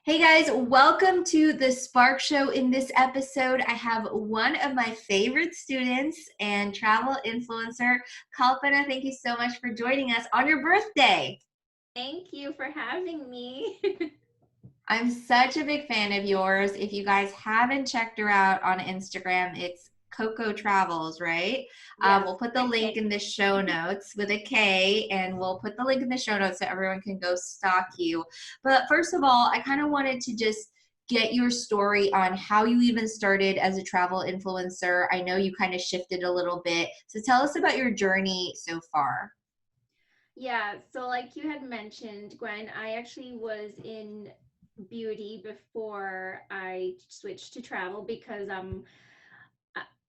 Hey guys, welcome to the Spark Show. In this episode, I have one of my favorite students and travel influencer, Kalpana. Thank you so much for joining us on your birthday. Thank you for having me. I'm such a big fan of yours. If you guys haven't checked her out on Instagram, it's Koco Travels, right? Yes, We'll put the link in the show notes with a K, and we'll put the link in the show notes so everyone can go stalk you. But first of all, I kind of wanted to just get your story on how you even started as a travel influencer. I know you kind of shifted a little bit. So tell us about your journey so far. Yeah, so like you had mentioned, Gwen, I actually was in beauty before I switched to travel because I'm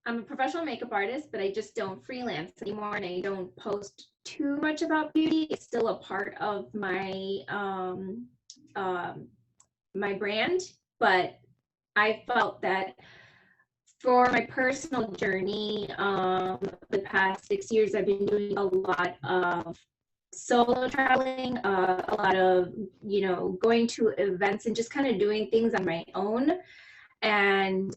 a professional makeup artist, but I just don't freelance anymore and I don't post too much about beauty. It's still a part of my brand, but I felt that for my personal journey, the past 6 years, I've been doing a lot of solo traveling, a lot of, going to events and just kind of doing things on my own, and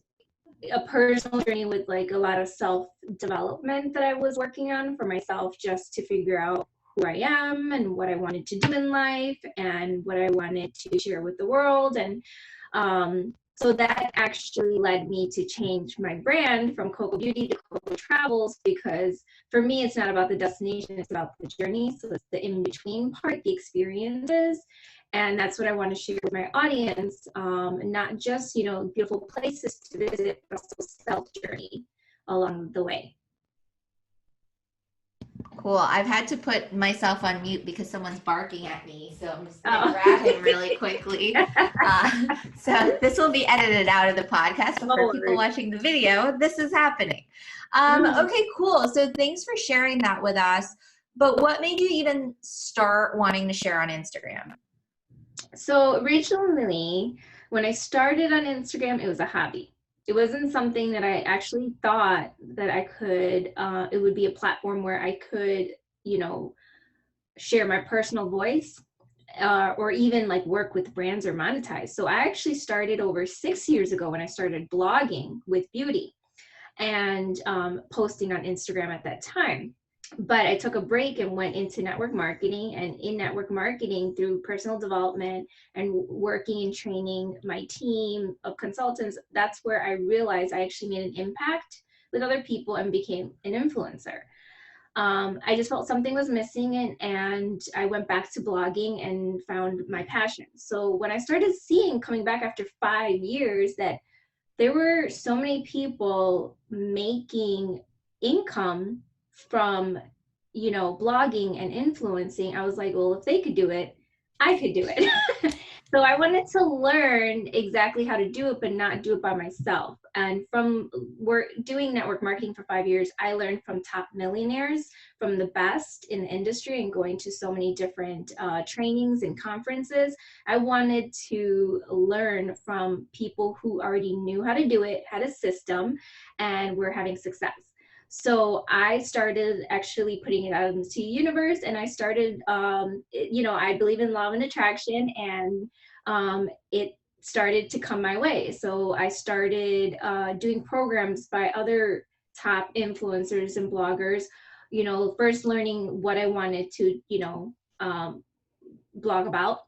a personal journey with like a lot of self development that I was working on for myself just to figure out who I am and what I wanted to do in life and what I wanted to share with the world. And so that actually led me to change my brand from Koco Beauty to Koco Travels, because for me, it's not about the destination, it's about the journey. So it's the in-between part, the experiences. And that's what I want to share with my audience, not just, beautiful places to visit, but also self-journey along the way. Cool. I've had to put myself on mute because someone's barking at me, so I'm just going to grab him really quickly. So this will be edited out of the podcast, but for people watching the video, this is happening. Okay, cool. So thanks for sharing that with us. But what made you even start wanting to share on Instagram? So originally, when I started on Instagram, it was a hobby. It wasn't something that I actually thought that I could, it would be a platform where I could, share my personal voice, or even like work with brands or monetize. So I actually started over 6 years ago when I started blogging with beauty and posting on Instagram at that time. But I took a break and went into network marketing, and in network marketing, through personal development and working and training my team of consultants, that's where I realized I actually made an impact with other people and became an influencer. I just felt something was missing, and I went back to blogging and found my passion. So when I started seeing, coming back after 5 years, that there were so many people making income from, blogging and influencing, I was like, well, if they could do it, I could do it. So I wanted to learn exactly how to do it, but not do it by myself. And from doing network marketing for 5 years, I learned from top millionaires, from the best in the industry, and going to so many different trainings and conferences. I wanted to learn from people who already knew how to do it, had a system, and were having success. So I started actually putting it out into the universe, and I started, I believe in law and attraction, and it started to come my way. So I started doing programs by other top influencers and bloggers, first learning what I wanted to, blog about,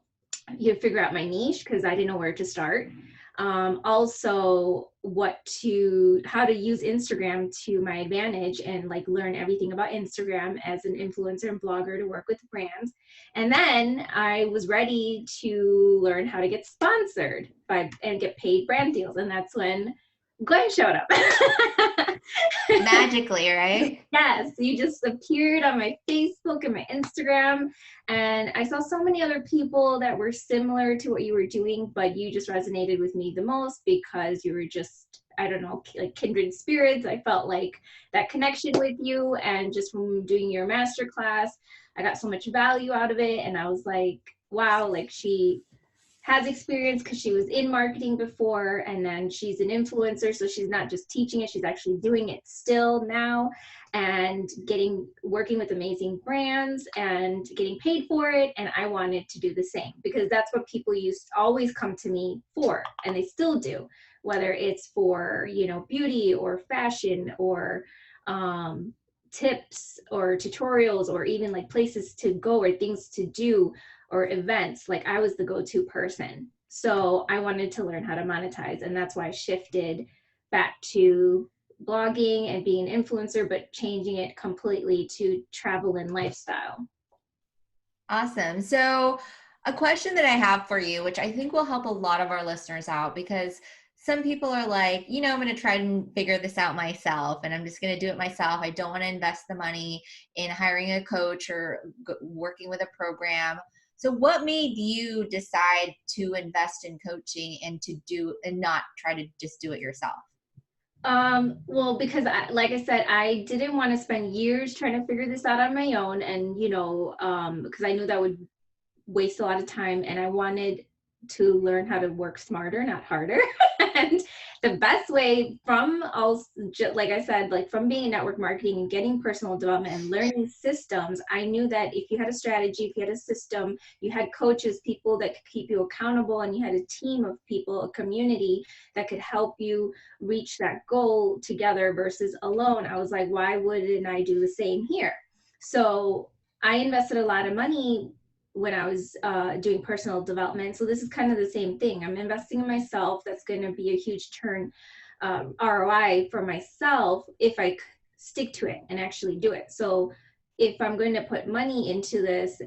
figure out my niche because I didn't know where to start. Also how to use Instagram to my advantage and like learn everything about Instagram as an influencer and blogger to work with brands. And then I was ready to learn how to get sponsored and get paid brand deals. And that's when Gwen showed up. Magically, right? Yes, you just appeared on my Facebook and my Instagram, and I saw so many other people that were similar to what you were doing, but you just resonated with me the most because you were just, I don't know, like kindred spirits. I felt like that connection with you, and just from doing your masterclass, I got so much value out of it, and I was like, wow, like she has experience because she was in marketing before, and then she's an influencer, so she's not just teaching it, she's actually doing it still now, and working with amazing brands and getting paid for it. And I wanted to do the same because that's what people used to always come to me for, and they still do, whether it's for, you know, beauty or fashion or tips or tutorials, or even like places to go or things to do or events. Like, I was the go-to person. So I wanted to learn how to monetize, and that's why I shifted back to blogging and being an influencer, but changing it completely to travel and lifestyle. Awesome. So a question that I have for you, which I think will help a lot of our listeners out, because some people are like, you know, I'm going to try and figure this out myself, and I'm just going to do it myself. I don't want to invest the money in hiring a coach or working with a program. So what made you decide to invest in coaching and not try to just do it yourself? Well, because like I said, I didn't want to spend years trying to figure this out on my own. And, you know, because I knew that would waste a lot of time, and I wanted to learn how to work smarter, not harder. And the best way from also, like I said, like from being in network marketing and getting personal development and learning systems, I knew that if you had a strategy, if you had a system, you had coaches, people that could keep you accountable, and you had a team of people, a community that could help you reach that goal together versus alone. I was like, why wouldn't I do the same here? So I invested a lot of money when I was doing personal development. So this is kind of the same thing. I'm investing in myself. That's going to be a huge ROI for myself if I stick to it and actually do it. So if I'm going to put money into this,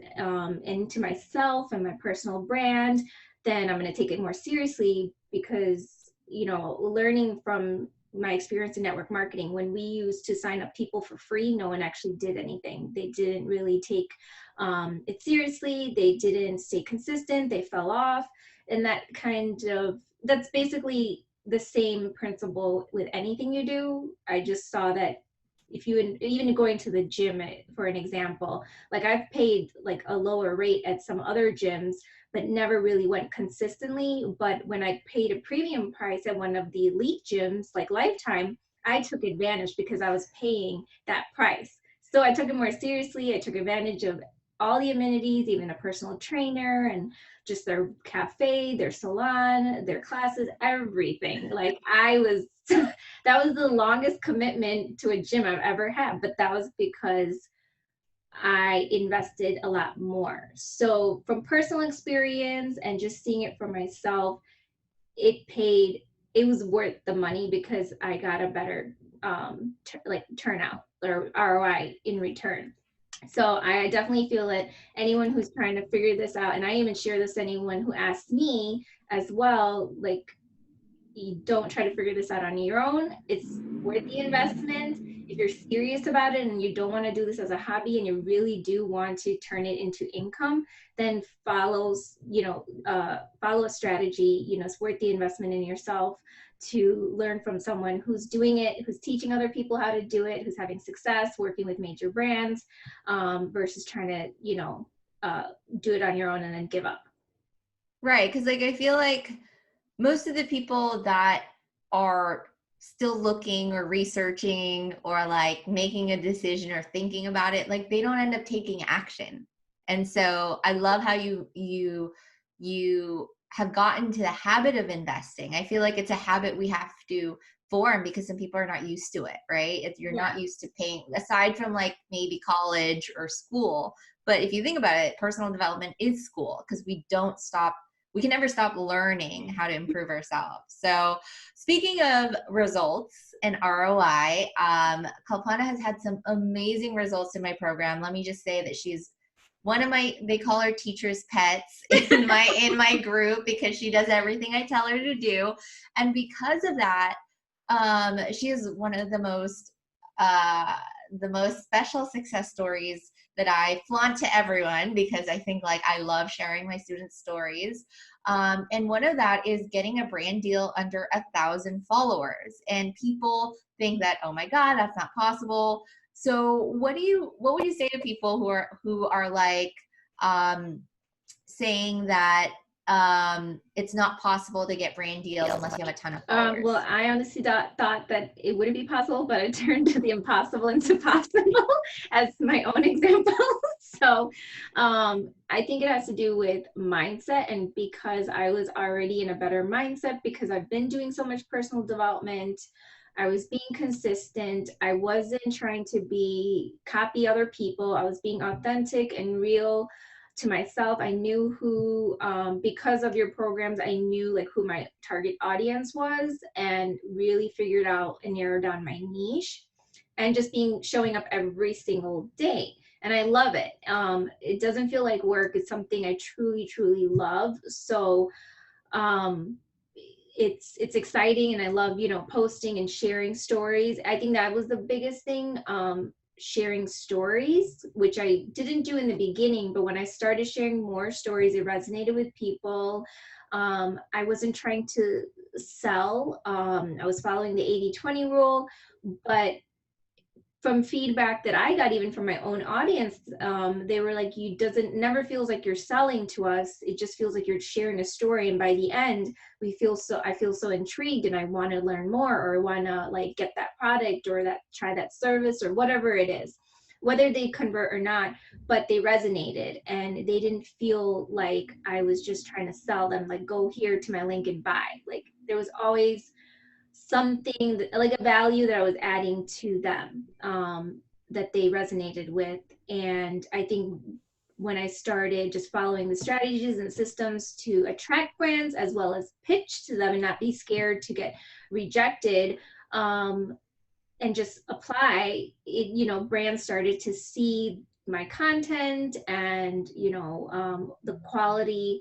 into myself and my personal brand, then I'm going to take it more seriously, because, you know, learning from my experience in network marketing, when we used to sign up people for free, no one actually did anything. They didn't really take it seriously. They didn't stay consistent. They fell off. And that's basically the same principle with anything you do. I just saw that if you, even going to the gym, for an example, like I've paid like a lower rate at some other gyms, but never really went consistently. But when I paid a premium price at one of the elite gyms, like Lifetime, I took advantage because I was paying that price. So I took it more seriously. I took advantage of all the amenities, even a personal trainer, and just their cafe, their salon, their classes, everything. Like that was the longest commitment to a gym I've ever had, but that was because I invested a lot more. So from personal experience and just seeing it for myself, it was worth the money because I got a better turnout or ROI in return. So I definitely feel that anyone who's trying to figure this out, and I even share this to anyone who asks me as well, like, you don't try to figure this out on your own. It's worth the investment. If you're serious about it and you don't want to do this as a hobby and you really do want to turn it into income, then follow a strategy. You know, it's worth the investment in yourself to learn from someone who's doing it, who's teaching other people how to do it, who's having success working with major brands, versus trying to, do it on your own and then give up. Right. Because like I feel like most of the people that are still looking or researching or like making a decision or thinking about it, like they don't end up taking action. And so I love how you have gotten to the habit of investing. I feel like it's a habit we have to form because some people are not used to it, right? If you're not used to paying, aside from like maybe college or school. But if you think about it, personal development is school, because we can never stop learning how to improve ourselves. So speaking of results and ROI, Kalpana has had some amazing results in my program. Let me just say that she's one of they call her teacher's pets in my group, because she does everything I tell her to do. And because of that, she is one of the most special success stories that I flaunt to everyone, because I think like I love sharing my students' stories. And one of that is getting a brand deal under 1,000 followers. And people think that, oh my God, that's not possible. So what would you say to people who are like saying that it's not possible to get brand deals unless you have a ton of followers? Well, I honestly thought that it wouldn't be possible, but I turned the impossible into possible as my own example. So I think it has to do with mindset, and because I was already in a better mindset because I've been doing so much personal development, I was being consistent. I wasn't trying to copy other people. I was being authentic and real to myself. I knew who, because of your programs, I knew like who my target audience was, and really figured out and narrowed down my niche, and just showing up every single day. And I love it. It doesn't feel like work. It's something I truly, truly love. So it's exciting, and I love, posting and sharing stories. I think that was the biggest thing. Sharing stories, which I didn't do in the beginning, but when I started sharing more stories, it resonated with people. I wasn't trying to sell. I was following the 80-20 rule, but from feedback that I got, even from my own audience, they were like, never feels like you're selling to us. It just feels like you're sharing a story. And by the end, I feel so intrigued, and I want to learn more, or want to like get that product, or try that service, or whatever it is, whether they convert or not, but they resonated, and they didn't feel like I was just trying to sell them, like, go here to my link and buy. Like, there was always something like a value that I was adding to them, that they resonated with. And I think when I started just following the strategies and systems to attract brands, as well as pitch to them and not be scared to get rejected, and just apply it, brands started to see my content, and the quality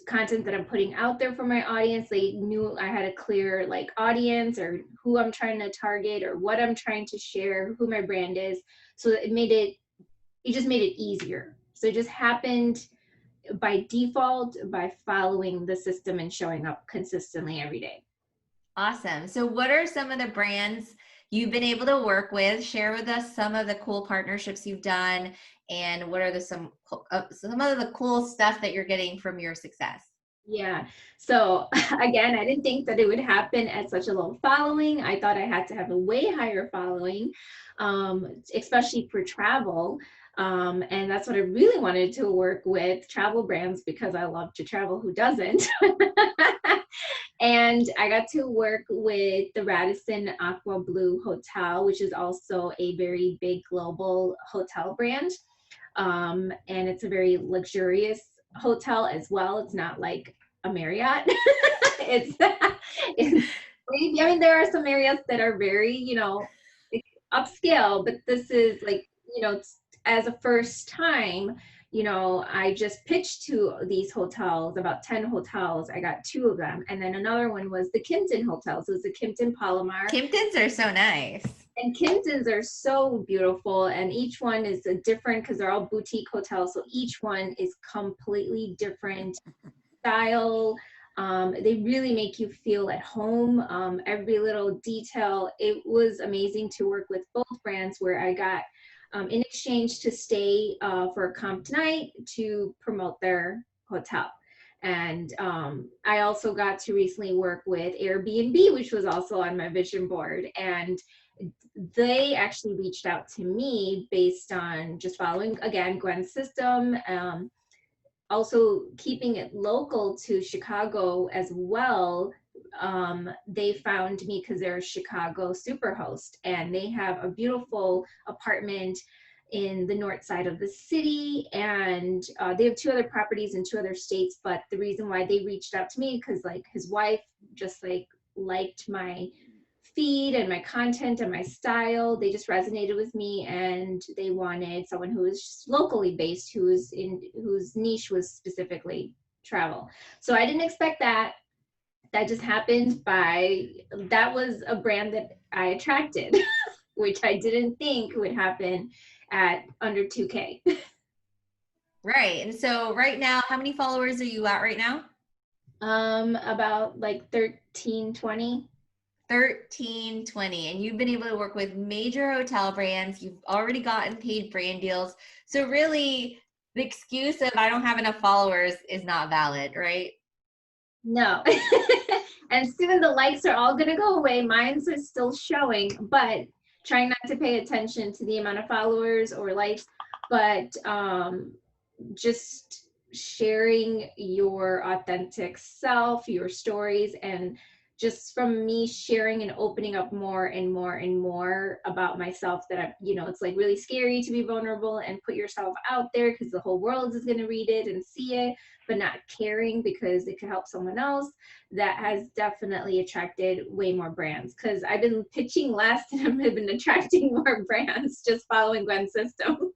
content that I'm putting out there for my audience. They knew I had a clear like audience, or who I'm trying to target, or what I'm trying to share, who my brand is. So it just made it easier. So it just happened by default, by following the system and showing up consistently every day. Awesome. So what are some of the brands you've been able to work with? Share with us some of the cool partnerships you've done, and what are some of the cool stuff that you're getting from your success? Yeah. So again, I didn't think that it would happen at such a low following. I thought I had to have a way higher following, especially for travel. And that's what I really wanted to work with, travel brands, because I love to travel. Who doesn't? And I got to work with the Radisson Aqua Blue Hotel, which is also a very big global hotel brand. And it's a very luxurious hotel as well. It's not like a Marriott. it's I mean, there are some Marriotts that are very, upscale, but this is like, as a first time, I just pitched to these hotels, about 10 hotels. I got 2 of them. And then another one was the Kimpton Hotel. So it's the Kimpton Palomar. Kimptons are so nice. And Kimptons are so beautiful. And each one is a different, because they're all boutique hotels. So each one is completely different style. They really make you feel at home. Every little detail. It was amazing to work with both brands, where I got in exchange to stay for a comp night to promote their hotel. And I also got to recently work with Airbnb, which was also on my vision board. And they actually reached out to me based on just following, again, Gwen's system, also keeping it local to Chicago as well. They found me because they're a Chicago Superhost, and they have a beautiful apartment in the north side of the city, and they have 2 other properties in 2 other states. But the reason why they reached out to me, because like his wife just like liked my feed and my content and my style. They just resonated with me, and they wanted someone who was locally based, whose niche was specifically travel. So I didn't expect that. That just happened that was a brand that I attracted, which I didn't think would happen at under 2K. Right. And so right now, how many followers are you at right now? About like 13, 20. 13, 20. And you've been able to work with major hotel brands. You've already gotten paid brand deals. So really, The excuse of I don't have enough followers is not valid, right? No. And soon the likes are all going to go away. Mine's is still showing, but trying not to pay attention to the amount of followers or likes, but just sharing your authentic self, your stories, and just from me sharing and opening up more and more and more about myself that I, it's like really scary to be vulnerable and put yourself out there because the whole world is going to read it and see it, but not caring because it could help someone else. That has definitely attracted way more brands because I've been pitching less and I've been attracting more brands just following Gwen's system.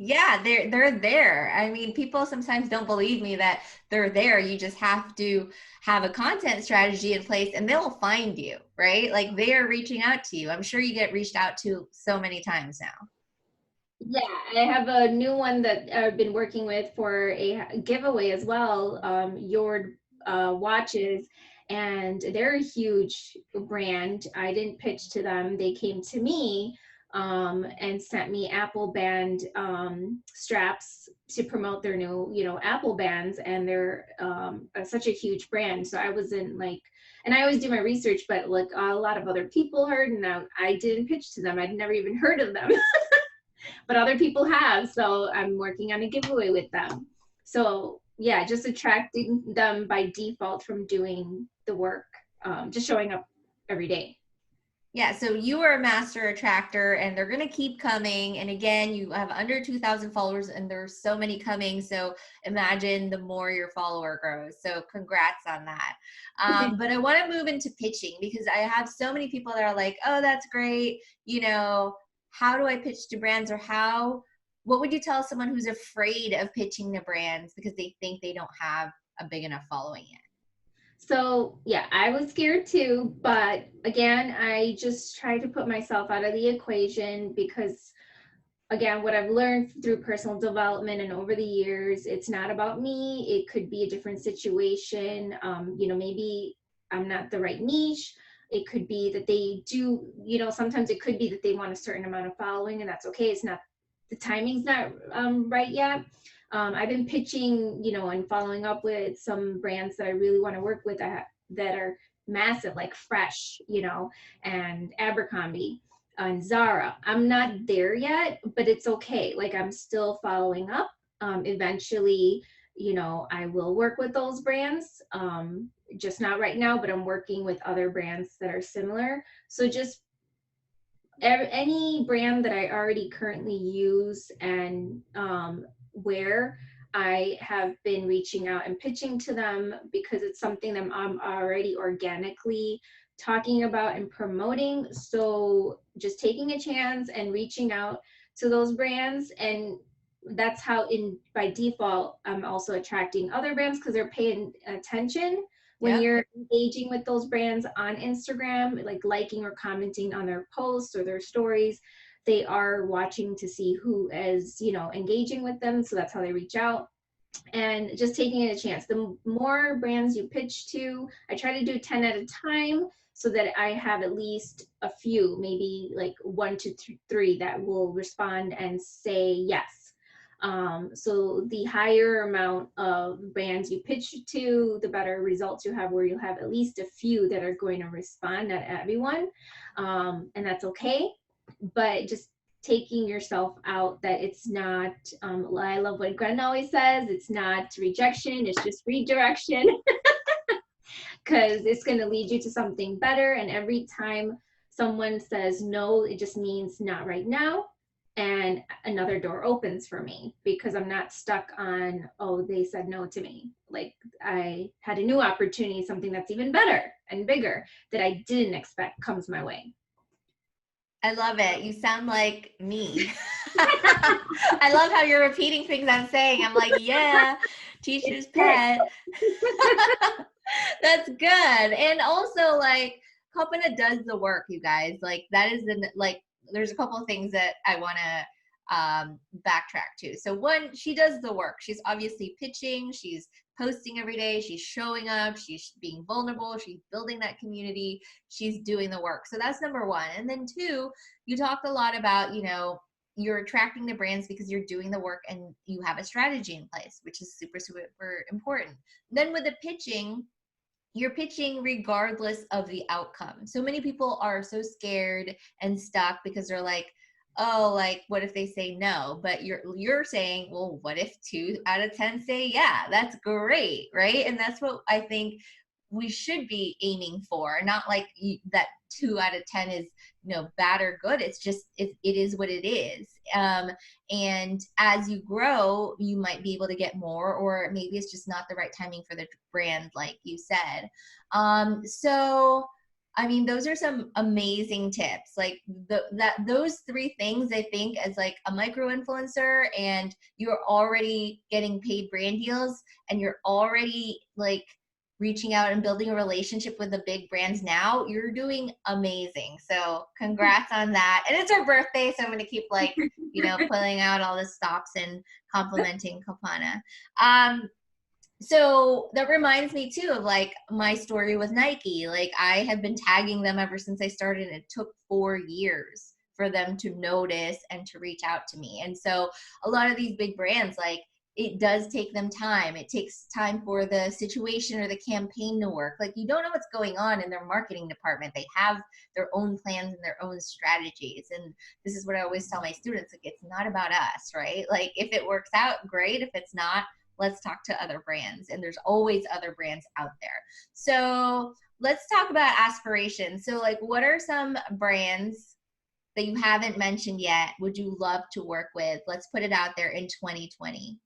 Yeah, they're there. I mean, people sometimes don't believe me that they're there. You just have to have a content strategy in place and they'll find you, right? Like they are reaching out to you. I'm sure you get reached out to so many times now. Yeah, I have a new one that I've been working with for a giveaway as well, your watches, and they're a huge brand. I didn't pitch to them. They came to me and sent me Apple band straps to promote their new, Apple bands, and they're such a huge brand. So I wasn't like, and I always do my research, but like a lot of other people heard, and I didn't pitch to them. I'd never even heard of them. But other people have, so I'm working on a giveaway with them. So yeah, just attracting them by default from doing the work, just showing up every day. Yeah, so you are a master attractor and they're going to keep coming. And again, you have under 2,000 followers and there's so many coming. So imagine the more your follower grows. So congrats on that. But I want to move into pitching because I have so many people that are like, oh, that's great. How do I pitch to brands, or what would you tell someone who's afraid of pitching to brands because they think they don't have a big enough following yet? So yeah, I was scared too, but again, I just tried to put myself out of the equation because again, what I've learned through personal development and over the years, it's not about me. It could be a different situation. Maybe I'm not the right niche. It could be that they do, sometimes it could be that they want a certain amount of following, and that's okay. It's not, the timing's not right yet. I've been pitching, and following up with some brands that I really want to work with that are massive, like Fresh, and Abercrombie and Zara. I'm not there yet, but it's okay. Like I'm still following up. Eventually, I will work with those brands. Just not right now, but I'm working with other brands that are similar. So just any brand that I already currently use and wear, I have been reaching out and pitching to them because it's something that I'm already organically talking about and promoting. So just taking a chance and reaching out to those brands, and that's how by default I'm also attracting other brands because they're paying attention when you're engaging with those brands on Instagram, like liking or commenting on their posts or their stories. They are watching to see who is, engaging with them. So that's how they reach out. And just taking a chance. The more brands you pitch to, I try to do 10 at a time so that I have at least a few, maybe like 1 to 3 that will respond and say yes. So the higher amount of brands you pitch to, the better results you have, where you have at least a few that are going to respond, not everyone. And that's okay. But just taking yourself out, that it's not, I love what Gwen always says, it's not rejection, it's just redirection. Because it's going to lead you to something better. And every time someone says no, it just means not right now. And another door opens for me because I'm not stuck on, oh, they said no to me. Like I had a new opportunity, something that's even better and bigger that I didn't expect comes my way. I love it. You sound like me. I love how you're repeating things I'm saying. I'm like, yeah, teacher's pet. That's good. And also, like, Kalpana does the work, you guys. Like, that is there's a couple of things that I want to backtrack to. So one, she does the work. She's obviously pitching. She's posting every day. She's showing up. She's being vulnerable. She's building that community. She's doing the work. So that's number one. And then two, you talked a lot about, you're attracting the brands because you're doing the work and you have a strategy in place, which is super, super important. Then with the pitching, you're pitching regardless of the outcome. So many people are so scared and stuck because they're like, oh, like, what if they say no? But you're saying, well, what if 2 out of 10 say yeah? That's great, right? And that's what I think we should be aiming for. Not like that 2 out of 10 is, you know, bad or good. It's just it is what it is. And as you grow, you might be able to get more, or maybe it's just not the right timing for the brand, like you said. So I mean, those are some amazing tips. Like those 3 things, I think, as like a micro influencer, and you're already getting paid brand deals, and you're already like reaching out and building a relationship with the big brands now, you're doing amazing. So congrats on that. And it's her birthday, so I'm gonna keep like, you know, pulling out all the stops and complimenting Kalpana. So that reminds me too of like my story with Nike. Like I have been tagging them ever since I started, and it took 4 years for them to notice and to reach out to me. And so a lot of these big brands, like, it does take them time. It takes time for the situation or the campaign to work. Like, you don't know what's going on in their marketing department. They have their own plans and their own strategies. And this is what I always tell my students, like, it's not about us, right? Like, if it works out, great. If it's not, let's talk to other brands. And there's always other brands out there. So let's talk about aspirations. So like, what are some brands that you haven't mentioned yet would you love to work with? Let's put it out there in 2020.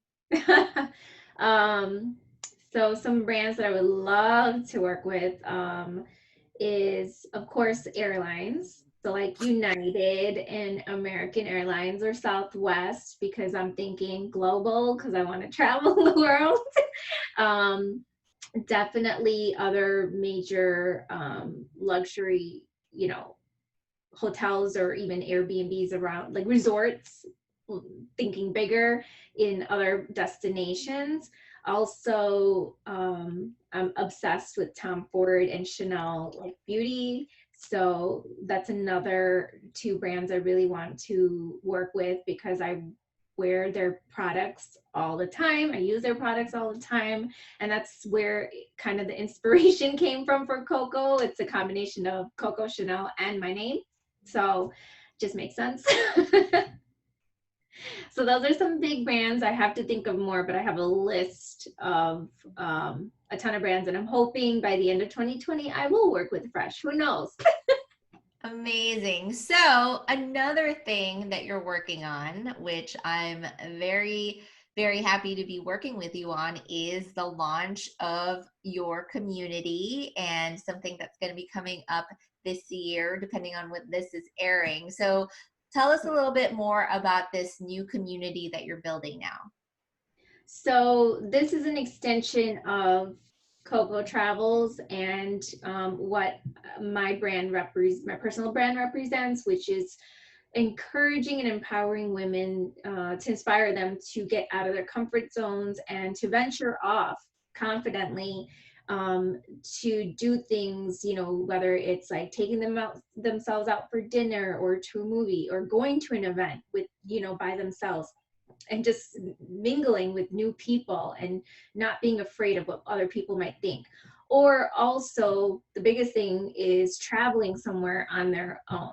So some brands that I would love to work with is, of course, airlines. So like United and American Airlines or Southwest, because I'm thinking global because I want to travel the world. Definitely other major luxury, you know, hotels or even Airbnbs around, like resorts, thinking bigger in other destinations. Also, I'm obsessed with Tom Ford and Chanel, like beauty. So that's another 2 brands I really want to work with because I wear their products all the time. I use their products all the time. And that's where kind of the inspiration came from for Koco. It's a combination of Coco, Chanel, and my name. So just makes sense. So those are some big brands. I have to think of more, but I have a list of a ton of brands, and I'm hoping by the end of 2020, I will work with Fresh. Who knows? Amazing. So another thing that you're working on, which I'm very, very happy to be working with you on, is the launch of your community, and something that's going to be coming up this year, depending on when this is airing. So tell us a little bit more about this new community that you're building now. So this is an extension of Koco Travels and what my personal brand represents, which is encouraging and empowering women to inspire them to get out of their comfort zones and to venture off confidently, to do things, you know, whether it's like taking themselves out for dinner or to a movie or going to an event with, you know, by themselves, and just mingling with new people and not being afraid of what other people might think. Or also the biggest thing is traveling somewhere on their own.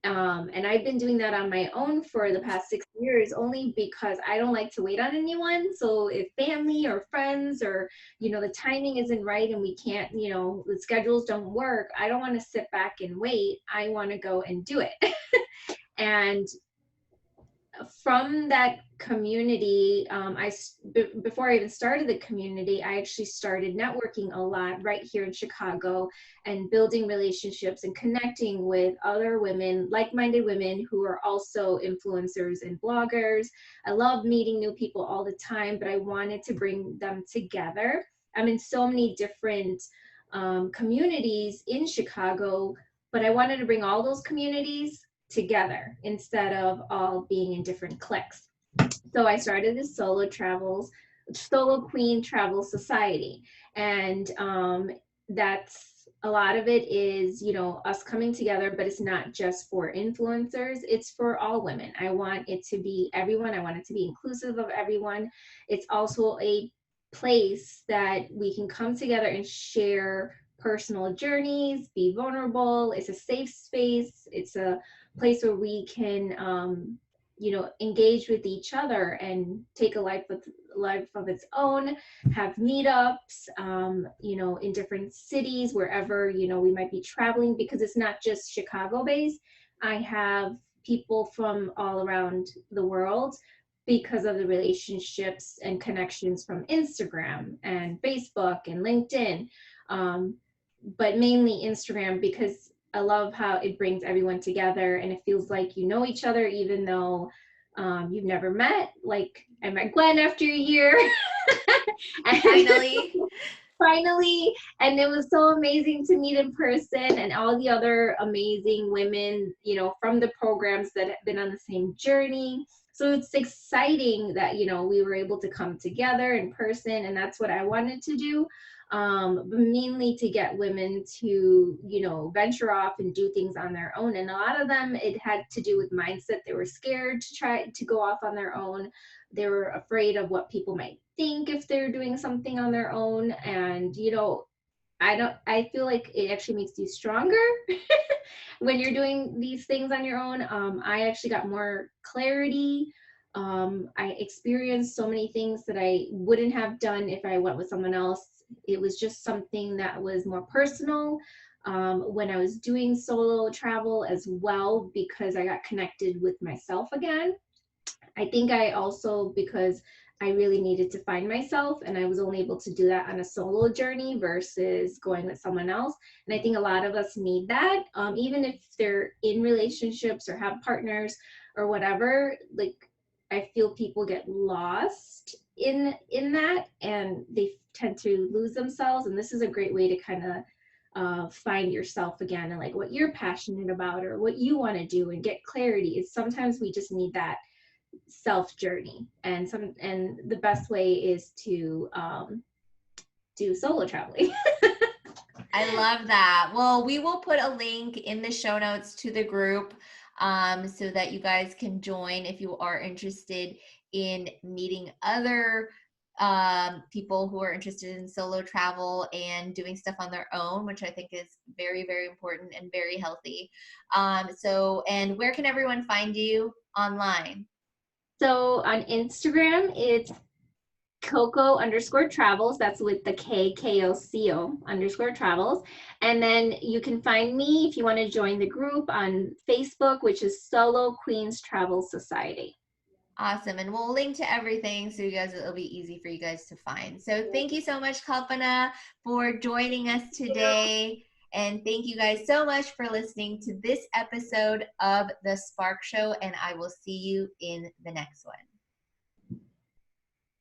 And I've been doing that on my own for the past 6 years, only because I don't like to wait on anyone. So if family or friends or, you know, the timing isn't right and we can't, you know, the schedules don't work, I don't want to sit back and wait. I want to go and do it. And from that community, before I even started the community, I actually started networking a lot right here in Chicago and building relationships and connecting with other women, like-minded women who are also influencers and bloggers. I love meeting new people all the time, but I wanted to bring them together. I'm in so many different communities in Chicago, but I wanted to bring all those communities together instead of all being in different cliques. So I started the Solo Queen Travel Society. And that's a lot of it is, you know, us coming together, but it's not just for influencers, it's for all women. I want it to be everyone. I want it to be inclusive of everyone. It's also a place that we can come together and share personal journeys, be vulnerable. It's a safe space. It's a place where we can, you know, engage with each other and take a life of its own, have meetups, you know, in different cities, wherever, you know, we might be traveling, because it's not just Chicago based. I have people from all around the world because of the relationships and connections from Instagram and Facebook and LinkedIn. But mainly Instagram, because I love how it brings everyone together and it feels like you know each other, even though you've never met. Like, I met Gwen after a year. And finally, and it was so amazing to meet in person, and all the other amazing women, you know, from the programs that have been on the same journey. So it's exciting that, you know, we were able to come together in person, and that's what I wanted to do. But mainly to get women to, you know, venture off and do things on their own. And a lot of them, it had to do with mindset. They were scared to try to go off on their own. They were afraid of what people might think if they're doing something on their own. And, you know, I feel like it actually makes you stronger when you're doing these things on your own. I actually got more clarity. I experienced so many things that I wouldn't have done if I went with someone else. It was just something that was more personal. When I was doing solo travel as well, because I got connected with myself again. I think I also, because I really needed to find myself, and I was only able to do that on a solo journey versus going with someone else. And I think a lot of us need that, even if they're in relationships or have partners or whatever. Like, I feel people get lost in that, and they tend to lose themselves. And this is a great way to kind of find yourself again, and like what you're passionate about or what you want to do and get clarity. Is sometimes we just need that self journey, and the best way is to do solo traveling. I love that. Well, we will put a link in the show notes to the group so that you guys can join if you are interested in meeting other people who are interested in solo travel and doing stuff on their own, which I think is very, very important and very healthy. And where can everyone find you online? So on Instagram, it's Koco_travels. That's with the KKOCO_travels. And then you can find me if you want to join the group on Facebook, which is Solo Queens Travel Society. Awesome. And we'll link to everything so you guys, it'll be easy for you guys to find. So thank you so much, Kalpana, for joining us today. And thank you guys so much for listening to this episode of The Spark Show. And I will see you in the next one.